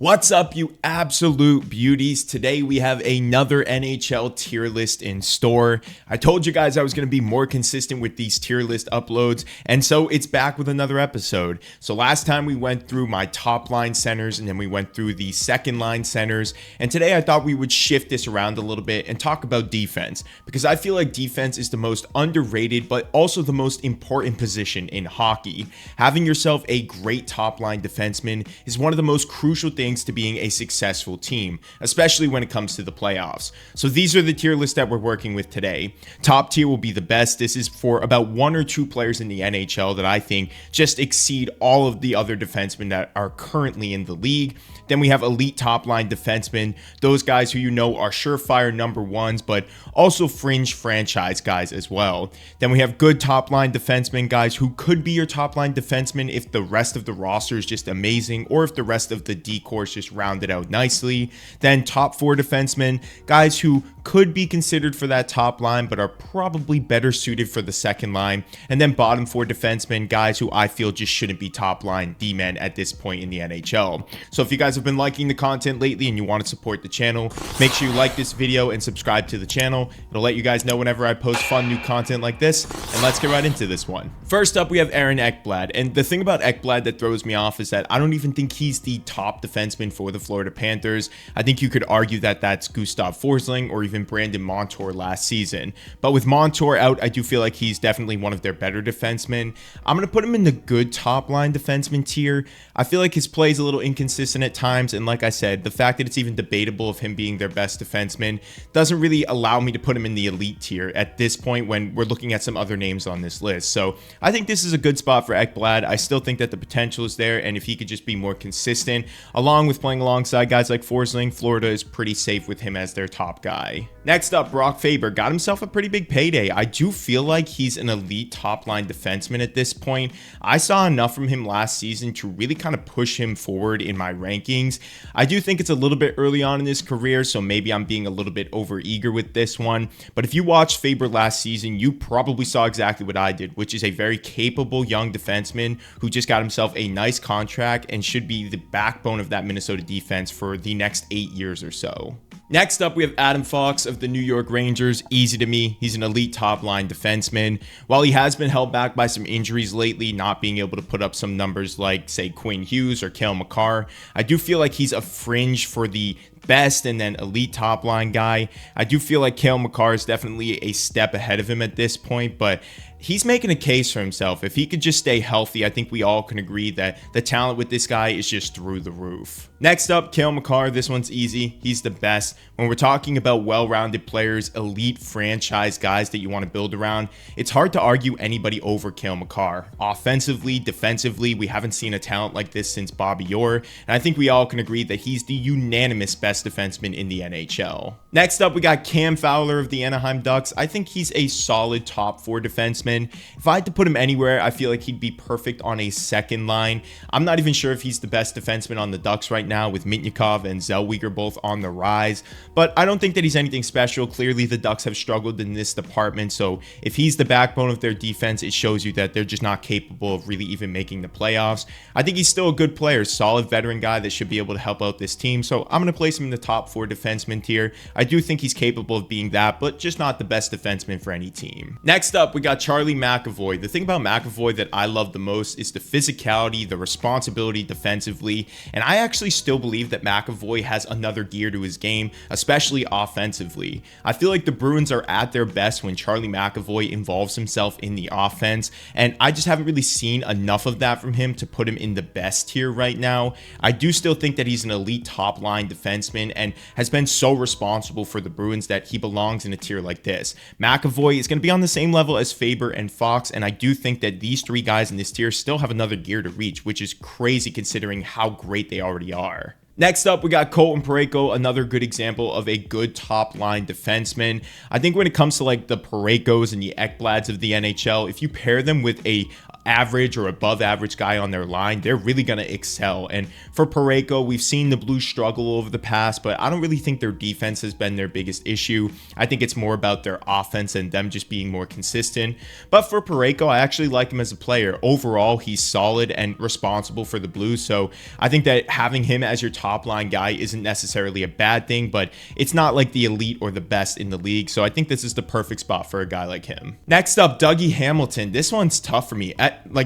What's up, you absolute beauties? Today we have another NHL tier list in store. I told you guys I was going to be more consistent with these tier list uploads, and so it's back with another episode. So last time we went through my top line centers, and then we went through the second line centers, and today I thought we would shift this around a little bit and talk about defense, because I feel like defense is the most underrated but also the most important position in hockey. Having yourself a great top line defenseman is one of the most crucial things to being a successful team, especially when it comes to the playoffs. So these are the tier lists that we're working with today. Top tier will be the best. This is for about one or two players in the NHL that I think just exceed all of the other defensemen that are currently in the league. Then we have elite top line defensemen, those guys who you know are surefire number ones, but also fringe franchise guys as well. Then we have good top line defensemen, guys who could be your top line defensemen if the rest of the roster is just amazing, or if the rest of the decor is just rounded out nicely. Then top four defensemen, guys who could be considered for that top line, but are probably better suited for the second line. And then bottom four defensemen, guys who I feel just shouldn't be top line D-men at this point in the NHL. So if you guys have been liking the content lately and you want to support the channel, make sure you like this video and subscribe to the channel. It'll let you guys know whenever I post fun new content like this. And let's get right into this one. First up, we have Aaron Ekblad. And the thing about Ekblad that throws me off is that I don't even think he's the top defenseman for the Florida Panthers. I think you could argue that that's Gustav Forsling or even Brandon Montour last season. But with Montour out, I do feel like he's definitely one of their better defensemen. I'm going to put him in the good top line defenseman tier. I feel like his play is a little inconsistent at times. And like I said, the fact that it's even debatable of him being their best defenseman doesn't really allow me to put him in the elite tier at this point when we're looking at some other names on this list. So I think this is a good spot for Ekblad. I still think that the potential is there. And if he could just be more consistent, along with playing alongside guys like Forsling, Florida is pretty safe with him as their top guy. Next up, Brock Faber got himself a pretty big payday. I do feel like he's an elite top line defenseman at this point. I saw enough from him last season to really kind of push him forward in my rankings. I do think it's a little bit early on in his career, so maybe I'm being a little bit over eager with this one. But if you watched Faber last season, you probably saw exactly what I did, which is a very capable young defenseman who just got himself a nice contract and should be the backbone of that Minnesota defense for the next 8 years or so. Next up, we have Adam Fox of the New York Rangers. Easy to me. He's an elite top line defenseman. While he has been held back by some injuries lately, not being able to put up some numbers like, say, Quinn Hughes or Cale Makar, I do feel like he's a fringe for the best and then elite top line guy. I do feel like Cale Makar is definitely a step ahead of him at this point, but he's making a case for himself. If he could just stay healthy, I think we all can agree that the talent with this guy is just through the roof. Next up, Cale Makar. This one's easy. He's the best. When we're talking about well-rounded players, elite franchise guys that you want to build around, it's hard to argue anybody over Cale Makar. Offensively, defensively, we haven't seen a talent like this since Bobby Orr, and I think we all can agree that he's the unanimous best defenseman in the NHL. Next up, we got Cam Fowler of the Anaheim Ducks. I think he's a solid top four defenseman. If I had to put him anywhere, I feel like he'd be perfect on a second line. I'm not even sure if he's the best defenseman on the Ducks right now, with Mitnikov and Zellweger both on the rise, but I don't think that he's anything special. Clearly, the Ducks have struggled in this department, so if he's the backbone of their defense, it shows you that they're just not capable of really even making the playoffs. I think he's still a good player, solid veteran guy that should be able to help out this team, so I'm going to place him in the top four defenseman tier. I do think he's capable of being that, but just not the best defenseman for any team. Next up, we got Charlie McAvoy. The thing about McAvoy that I love the most is the physicality, the responsibility defensively, and I actually still believe that McAvoy has another gear to his game, especially offensively. I feel like the Bruins are at their best when Charlie McAvoy involves himself in the offense, and I just haven't really seen enough of that from him to put him in the best tier right now. I do still think that he's an elite top line defenseman and has been so responsible for the Bruins that he belongs in a tier like this. McAvoy is going to be on the same level as Faber and Fox, and I do think that these three guys in this tier still have another gear to reach, which is crazy considering how great they already are. Next up, we got Colton Parayko, another good example of a good top-line defenseman. I think when it comes to like the Paraykos and the Ekblads of the NHL, if you pair them with a average or above average guy on their line, they're really going to excel. And for Parayko, we've seen the Blues struggle over the past, but I don't really think their defense has been their biggest issue. I think it's more about their offense and them just being more consistent. But for Parayko, I actually like him as a player. Overall, he's solid and responsible for the Blues. So I think that having him as your top line guy isn't necessarily a bad thing, but it's not like the elite or the best in the league. So I think this is the perfect spot for a guy like him. Next up, Dougie Hamilton. This one's tough for me.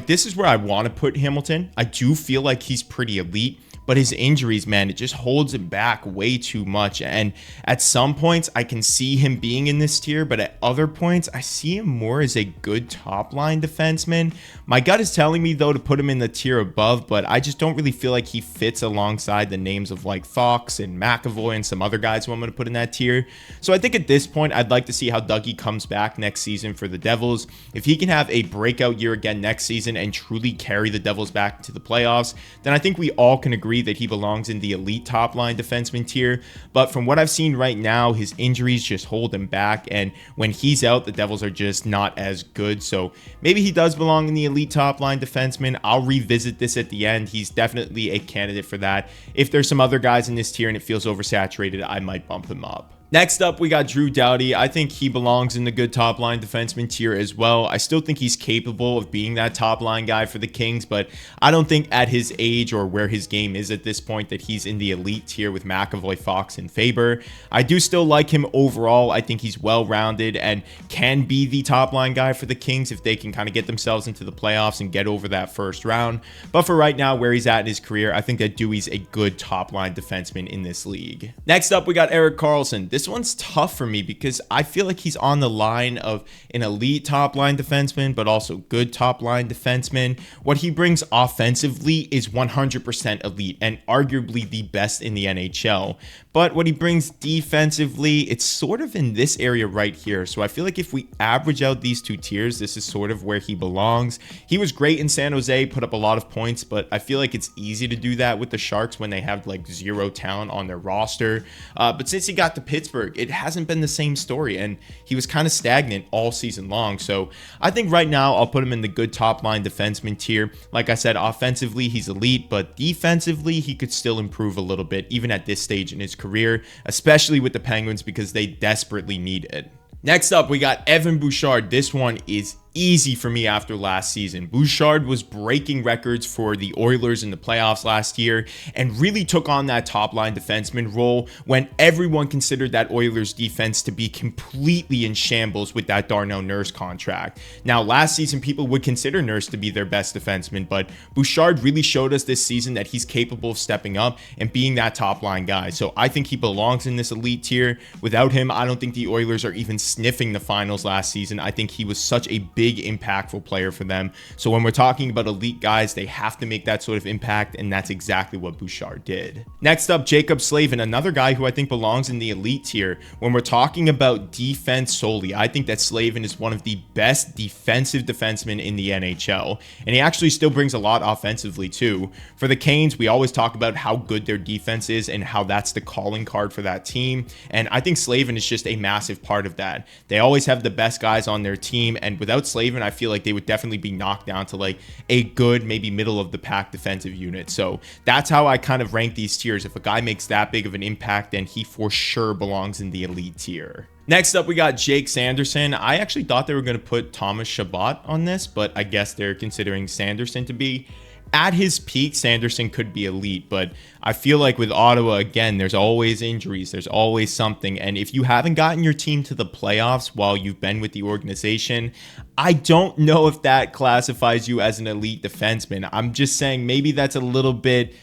This is where I want to put Hamilton. I do feel like he's pretty elite, but his injuries, man, it just holds him back way too much. And at some points, I can see him being in this tier, but at other points, I see him more as a good top line defenseman. My gut is telling me, though, to put him in the tier above, but I just don't really feel like he fits alongside the names of like Fox and McAvoy and some other guys who I'm going to put in that tier. So I think at this point, I'd like to see how Dougie comes back next season for the Devils. If he can have a breakout year again next season and truly carry the Devils back to the playoffs, then I think we all can agree that he belongs in the elite top line defenseman tier. But from what I've seen right now, his injuries just hold him back, and when he's out, the Devils are just not as good. So maybe he does belong in the elite top line defenseman. I'll revisit this at the end. He's definitely a candidate for that. If there's some other guys in this tier and it feels oversaturated, I might bump him up. Next up, we got Drew Doughty. I think he belongs in the good top line defenseman tier as well. I still think he's capable of being that top line guy for the Kings, but I don't think at his age or where his game is at this point that he's in the elite tier with McAvoy, Fox, and Faber. I do still like him overall. I think he's well-rounded and can be the top line guy for the Kings if they can kind of get themselves into the playoffs and get over that first round. But for right now, where he's at in his career, I think that Dewey's a good top line defenseman in this league. Next up, we got Erik Karlsson. This one's tough for me because I feel like he's on the line of an elite top line defenseman, but also good top line defenseman. What he brings offensively is 100% elite and arguably the best in the NHL. But what he brings defensively, it's sort of in this area right here. So I feel like if we average out these two tiers, this is sort of where he belongs. He was great in San Jose, put up a lot of points, but I feel like it's easy to do that with the Sharks when they have like zero talent on their roster. But since he got to Pittsburgh, it hasn't been the same story, and he was kind of stagnant all season long. So I think right now I'll put him in the good top line defenseman tier. Like I said, offensively he's elite, but defensively he could still improve a little bit even at this stage in his career, especially with the Penguins because they desperately need it. Next up, we got Evan Bouchard. This one is easy for me after last season. Bouchard was breaking records for the Oilers in the playoffs last year and really took on that top line defenseman role when everyone considered that Oilers defense to be completely in shambles with that Darnell Nurse contract. Now, last season, people would consider Nurse to be their best defenseman, but Bouchard really showed us this season that he's capable of stepping up and being that top line guy. So I think he belongs in this elite tier. Without him, I don't think the Oilers are even sniffing the finals last season. I think he was such a big impactful player for them. So when we're talking about elite guys, they have to make that sort of impact, and that's exactly what Bouchard did. Next up, Jacob Slavin, another guy who I think belongs in the elite tier. When we're talking about defense solely, I think that Slavin is one of the best defensive defensemen in the NHL, and he actually still brings a lot offensively too. For the Canes, we always talk about how good their defense is and how that's the calling card for that team, and I think Slavin is just a massive part of that. They always have the best guys on their team, and without Slavin, I feel like they would definitely be knocked down to like a good, maybe middle of the pack defensive unit. So that's how I kind of rank these tiers. If a guy makes that big of an impact, then he for sure belongs in the elite tier. Next up, we got Jake Sanderson. I actually thought they were going to put Thomas Chabot on this, but I guess they're considering Sanderson to be. At his peak, Sanderson could be elite, but I feel like with Ottawa, again, there's always injuries. There's always something. And if you haven't gotten your team to the playoffs while you've been with the organization, I don't know if that classifies you as an elite defenseman. I'm just saying maybe that's a little bit,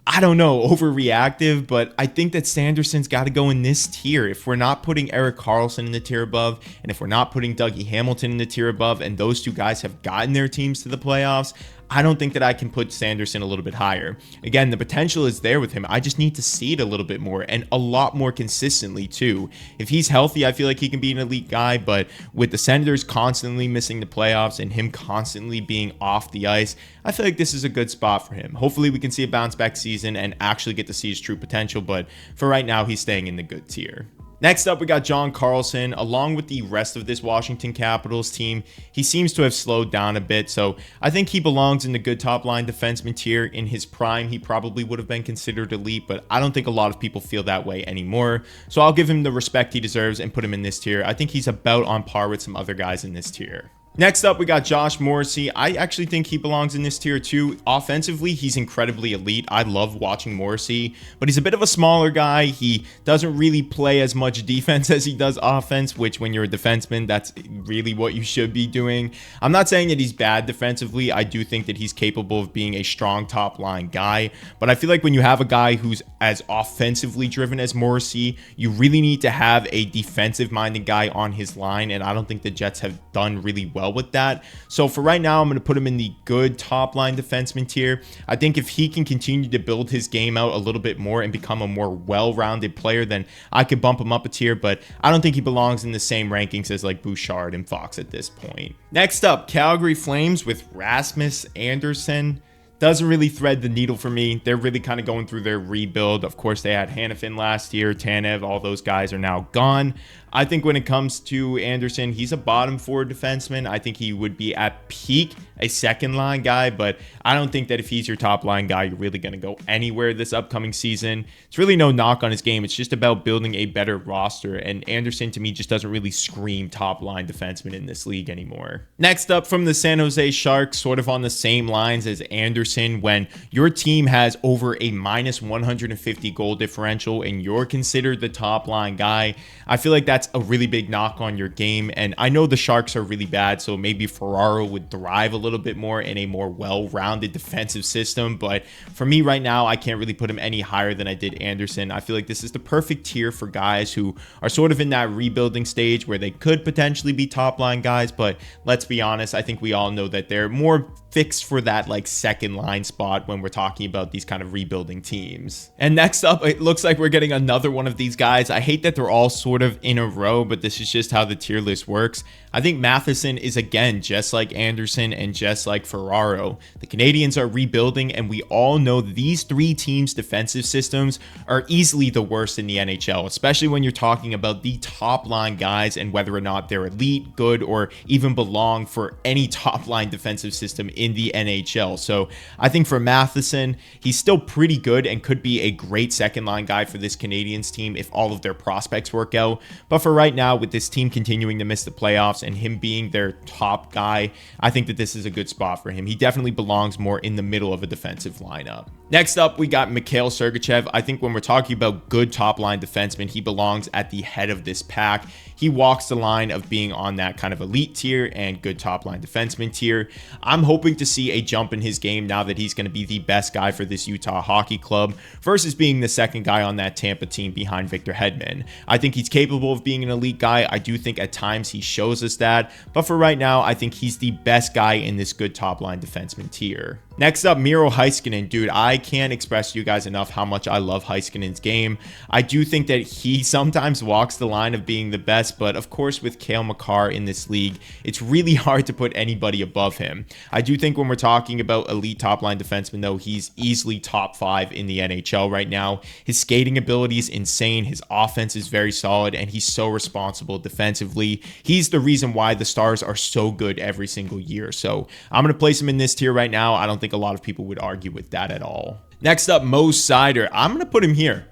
I don't know, overreactive, but I think that Sanderson's got to go in this tier. If we're not putting Erik Karlsson in the tier above, and if we're not putting Dougie Hamilton in the tier above, and those two guys have gotten their teams to the playoffs, I don't think that I can put Sanderson a little bit higher. Again, the potential is there with him. I just need to see it a little bit more and a lot more consistently too. If he's healthy, I feel like he can be an elite guy, but with the Senators constantly missing the playoffs and him constantly being off the ice, I feel like this is a good spot for him. Hopefully we can see a bounce back season and actually get to see his true potential, but for right now, he's staying in the good tier. Next up, we got John Carlson. Along with the rest of this Washington Capitals team, he seems to have slowed down a bit, so I think he belongs in the good top line defenseman tier. In his prime, he probably would have been considered elite, but I don't think a lot of people feel that way anymore, so I'll give him the respect he deserves and put him in this tier. I think he's about on par with some other guys in this tier. Next up, we got Josh Morrissey. I actually think he belongs in this tier too. Offensively, he's incredibly elite. I love watching Morrissey, but he's a bit of a smaller guy. He doesn't really play as much defense as he does offense, which when you're a defenseman, that's really what you should be doing. I'm not saying that he's bad defensively. I do think that he's capable of being a strong top line guy, but I feel like when you have a guy who's as offensively driven as Morrissey, you really need to have a defensive minded guy on his line, and I don't think the Jets have done really well with that. So for right now, I'm going to put him in the good top line defenseman tier. I think if he can continue to build his game out a little bit more and become a more well-rounded player, then I could bump him up a tier, but I don't think he belongs in the same rankings as like Bouchard and Fox at this point. Next up, Calgary Flames with Rasmus Andersson. Doesn't really thread the needle for me. They're really kind of going through their rebuild. Of course, they had Hanifin last year, Tanev, all those guys are now gone. I think when it comes to Anderson, he's a bottom four defenseman. I think he would be at peak a second line guy, but I don't think that if he's your top line guy, you're really going to go anywhere this upcoming season. It's really no knock on his game. It's just about building a better roster, and Anderson to me just doesn't really scream top line defenseman in this league anymore. Next up from the San Jose Sharks, sort of on the same lines as Anderson, when your team has over a minus 150 goal differential and you're considered the top line guy, I feel like that's a really big knock on your game. And I know the Sharks are really bad, so maybe Ferraro would thrive a little bit more in a more well-rounded defensive system, but for me right now, I can't really put him any higher than I did Anderson. I feel like this is the perfect tier for guys who are sort of in that rebuilding stage where they could potentially be top line guys, but let's be honest, I think we all know that they're more fixed for that like second line spot when we're talking about these kind of rebuilding teams. And next up, it looks like we're getting another one of these guys. I hate that they're all sort of in a row, but this is just how the tier list works. I think Matheson is, again, just like Anderson and just like Ferraro. The Canadians are rebuilding, and we all know these three teams' defensive systems are easily the worst in the NHL, especially when you're talking about the top line guys and whether or not they're elite, good, or even belong for any top line defensive system in the NHL. So I think for Matheson, he's still pretty good and could be a great second line guy for this Canadians team if all of their prospects work out. But for right now, with this team continuing to miss the playoffs and him being their top guy, I think that this is a good spot for him. He definitely belongs more in the middle of a defensive lineup. Next up, we got Mikhail Sergachev. I think when we're talking about good top line defensemen, he belongs at the head of this pack. He walks the line of being on that kind of elite tier and good top line defenseman tier. I'm hoping to see a jump in his game now that he's going to be the best guy for this Utah Hockey Club versus being the second guy on that Tampa team behind Victor Hedman. I think he's capable of being an elite guy. I do think at times he shows us that, but for right now, I think he's the best guy in this good top line defenseman tier. Next up, Miro Heiskanen. Dude, I can't express to you guys enough how much I love Heiskanen's game. I do think that he sometimes walks the line of being the best, but of course with Cale Makar in this league, it's really hard to put anybody above him. I do think when we're talking about elite top line defensemen though, he's easily top 5 in the NHL right now. His skating ability is insane. His offense is very solid, and he's so responsible defensively. He's the reason why the Stars are so good every single year. So I'm going to place him in this tier right now. I don't think a lot of people would argue with that at all. Next up, Mo Seider. I'm going to put him here.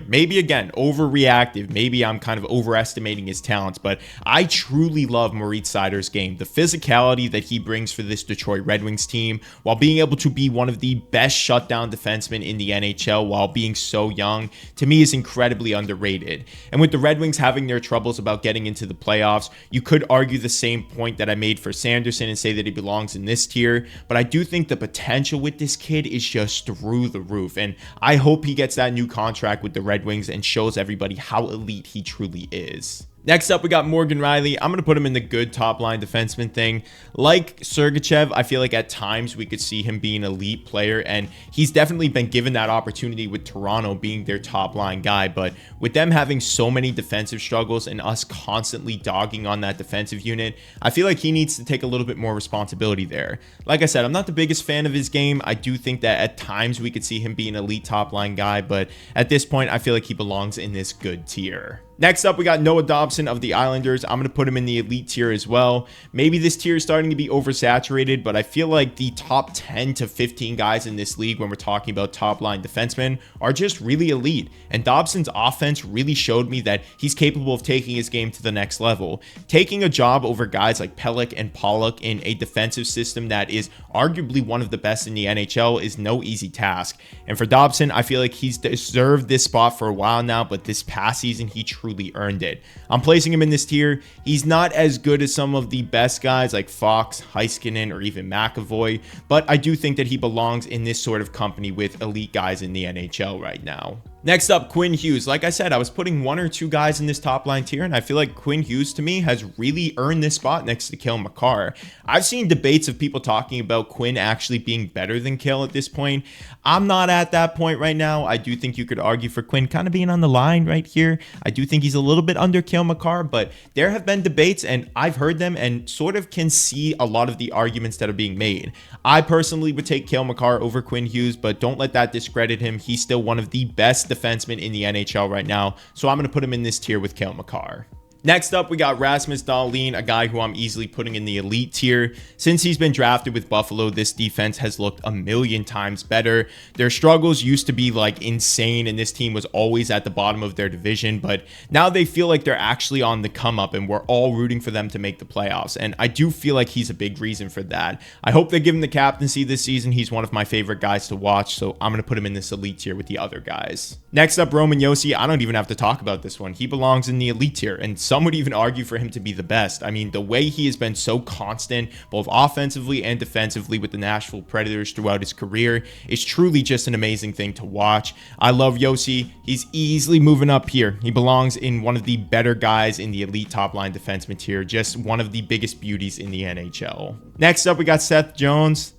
Maybe again, overreactive. Maybe I'm kind of overestimating his talents, but I truly love Moritz Seider's game. The physicality that he brings for this Detroit Red Wings team, while being able to be one of the best shutdown defensemen in the NHL while being so young, to me is incredibly underrated. And with the Red Wings having their troubles about getting into the playoffs, you could argue the same point that I made for Sanderson and say that he belongs in this tier, but I do think the potential with this kid is just through the roof, and I hope he gets that new contract with the Red Wings and shows everybody how elite he truly is. Next up, we got Morgan Riley. I'm going to put him in the good top line defenseman thing. Like Sergachev, I feel like at times we could see him being an elite player, and he's definitely been given that opportunity with Toronto being their top line guy. But with them having so many defensive struggles and us constantly dogging on that defensive unit, I feel like he needs to take a little bit more responsibility there. Like I said, I'm not the biggest fan of his game. I do think that at times we could see him be an elite top line guy, but at this point, I feel like he belongs in this good tier. Next up, we got Noah Dobson of the Islanders. I'm going to put him in the elite tier as well. Maybe this tier is starting to be oversaturated, but I feel like the top 10 to 15 guys in this league when we're talking about top line defensemen are just really elite. And Dobson's offense really showed me that he's capable of taking his game to the next level. Taking a job over guys like Pelech and Pollock in a defensive system that is arguably one of the best in the NHL is no easy task. And for Dobson, I feel like he's deserved this spot for a while now, but this past season, he truly earned it. I'm placing him in this tier. He's not as good as some of the best guys like Fox, Heiskanen, or even McAvoy, but I do think that he belongs in this sort of company with elite guys in the NHL right now. Next up, Quinn Hughes. Like I said, I was putting one or two guys in this top line tier, and I feel like Quinn Hughes to me has really earned this spot next to Cale Makar. I've seen debates of people talking about Quinn actually being better than Cale at this point. I'm not at that point right now. I do think you could argue for Quinn kind of being on the line right here. I do think he's a little bit under Cale Makar, but there have been debates, and I've heard them and sort of can see a lot of the arguments that are being made. I personally would take Cale Makar over Quinn Hughes, but don't let that discredit him. He's still one of the best defensemen in the NHL right now, so I'm going to put him in this tier with Cale Makar. Next up, we got Rasmus Dahlin, a guy who I'm easily putting in the elite tier. Since he's been drafted with Buffalo, this defense has looked a million times better. Their struggles used to be like insane, and this team was always at the bottom of their division, but now they feel like they're actually on the come up, and we're all rooting for them to make the playoffs, and I do feel like he's a big reason for that. I hope they give him the captaincy this season. He's one of my favorite guys to watch, so I'm going to put him in this elite tier with the other guys. Next up, Roman Josi. I don't even have to talk about this one. He belongs in the elite tier, and some would even argue for him to be the best. I mean, the way he has been so constant, both offensively and defensively with the Nashville Predators throughout his career is truly just an amazing thing to watch. I love Josi. He's easily moving up here. He belongs in one of the better guys in the elite top line defenseman tier, just one of the biggest beauties in the NHL. Next up, we got Seth Jones.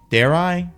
Dare I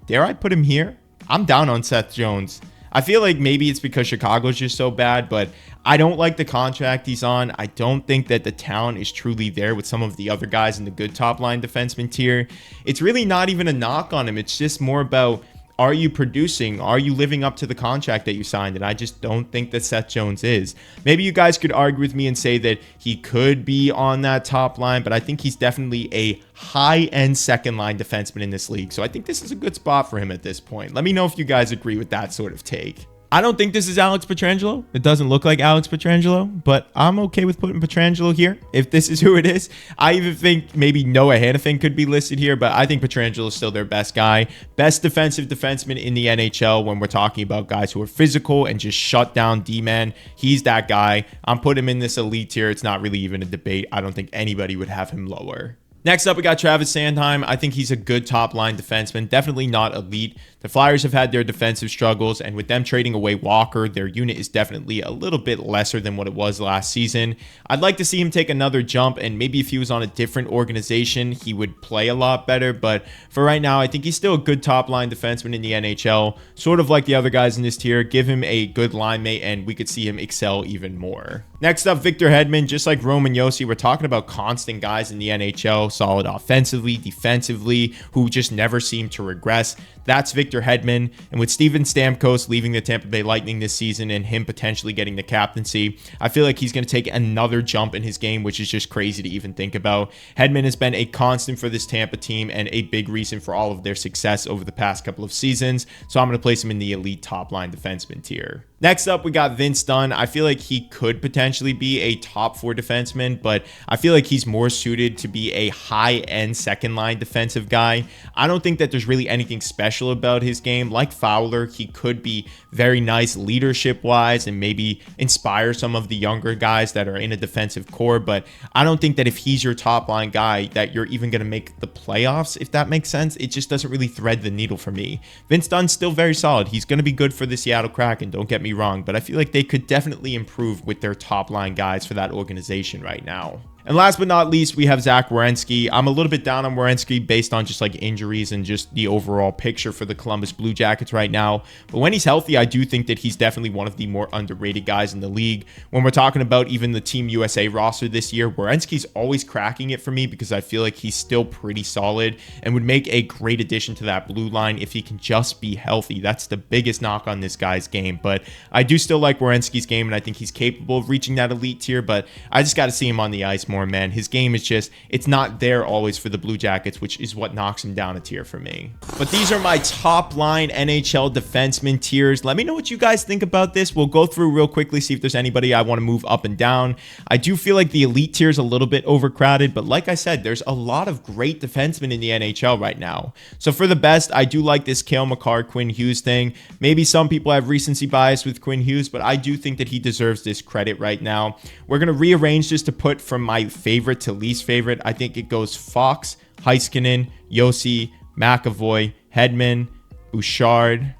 put him here? I'm down on Seth Jones. I feel like maybe it's because Chicago's just so bad, but I don't like the contract he's on. I don't think that the talent is truly there with some of the other guys in the good top line defenseman tier. It's really not even a knock on him. It's just more about, are you producing? Are you living up to the contract that you signed? And I just don't think that Seth Jones is. Maybe you guys could argue with me and say that he could be on that top line, but I think he's definitely a high-end second-line defenseman in this league. So I think this is a good spot for him at this point. Let me know if you guys agree with that sort of take. I don't think this is Alex Pietrangelo. It doesn't look like Alex Pietrangelo, but I'm okay with putting Pietrangelo here if this is who it is. I even think maybe Noah Hanifin could be listed here, but I think Pietrangelo is still their best guy. Best defensive defenseman in the NHL when we're talking about guys who are physical and just shut down D-man. He's that guy. I'm putting him in this elite tier. It's not really even a debate. I don't think anybody would have him lower. Next up, we got Travis Sanheim. I think he's a good top-line defenseman, definitely not elite. The Flyers have had their defensive struggles, and with them trading away Walker, their unit is definitely a little bit lesser than what it was last season. I'd like to see him take another jump, and maybe if he was on a different organization, he would play a lot better, but for right now, I think he's still a good top-line defenseman in the NHL, sort of like the other guys in this tier. Give him a good line mate, and we could see him excel even more. Next up, Victor Hedman. Just like Roman Josi, we're talking about constant guys in the NHL, solid offensively, defensively, who just never seem to regress. That's Victor Hedman. And with Steven Stamkos leaving the Tampa Bay Lightning this season and him potentially getting the captaincy, I feel like he's going to take another jump in his game, which is just crazy to even think about. Hedman has been a constant for this Tampa team and a big reason for all of their success over the past couple of seasons. So I'm going to place him in the elite top line defenseman tier. Next up, we got Vince Dunn. I feel like he could potentially be a top 4 defenseman, but I feel like he's more suited to be a high-end second-line defensive guy. I don't think that there's really anything special special about his game. Like Fowler, he could be very nice leadership wise and maybe inspire some of the younger guys that are in a defensive core, but I don't think that if he's your top line guy that you're even going to make the playoffs, if that makes sense. It just doesn't really thread the needle for me. Vince Dunn's still very solid. He's going to be good for the Seattle Kraken, don't get me wrong, but I feel like they could definitely improve with their top line guys for that organization right now. And last but not least, we have Zach Werenski. I'm a little bit down on Werenski based on just like injuries and just the overall picture for the Columbus Blue Jackets right now. But when he's healthy, I do think that he's definitely one of the more underrated guys in the league. When we're talking about even the Team USA roster this year, Werenski's always cracking it for me because I feel like he's still pretty solid and would make a great addition to that blue line if he can just be healthy. That's the biggest knock on this guy's game. But I do still like Werenski's game, and I think he's capable of reaching that elite tier, but I just got to see him on the ice more, man. His game is just, it's not there always for the Blue Jackets, which is what knocks him down a tier for me. But these are my top line NHL defenseman tiers. Let me know what you guys think about this. We'll go through real quickly, see if there's anybody I want to move up and down. I do feel like the elite tier is a little bit overcrowded, but like I said, there's a lot of great defensemen in the NHL right now. So for the best, I do like this Cale Makar, Quinn Hughes thing. Maybe some people have recency bias with Quinn Hughes, but I do think that he deserves this credit right now. We're going to rearrange this to put from my favorite to least favorite. I think it goes Fox, Heiskanen, Yossi, McAvoy, Hedman, Bouchard.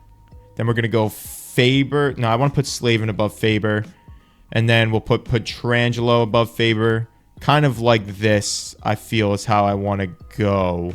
Then we're going to go Faber. No, I want to put Slavin above Faber. And then we'll put Pietrangelo above Faber. Kind of like this, I feel, is how I want to go.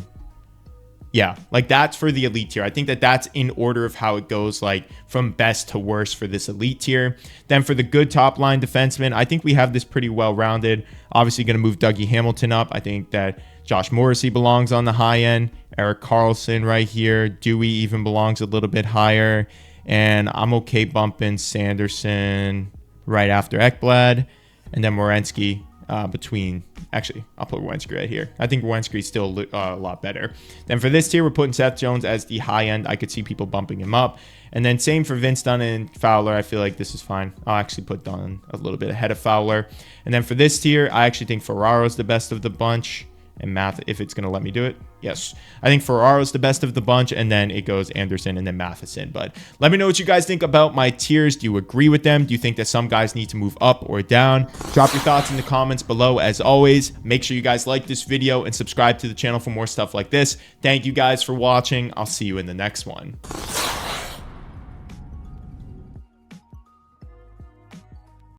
Yeah, like that's for the elite tier. I think that that's in order of how it goes, like from best to worst for this elite tier. Then for the good top line defenseman, I think we have this pretty well rounded. Obviously going to move Dougie Hamilton up. I think that Josh Morrissey belongs on the high end. Erik Karlsson right here. Dewey even belongs a little bit higher. And I'm okay bumping Sanderson right after Ekblad. And then Werenski between, actually, I'll put Werenski right here. I think Werenski is still a lot better. Then for this tier, we're putting Seth Jones as the high end. I could see people bumping him up. And then same for Vince Dunn and Fowler. I feel like this is fine. I'll actually put Dunn a little bit ahead of Fowler. And then for this tier, I actually think Ferraro's the best of the bunch. And Math, if it's going to let me do it. Yes. I think Ferraro's the best of the bunch, and then it goes Anderson and then Matheson. But let me know what you guys think about my tiers. Do you agree with them? Do you think that some guys need to move up or down? Drop your thoughts in the comments below. As always, make sure you guys like this video and subscribe to the channel for more stuff like this. Thank you guys for watching. I'll see you in the next one.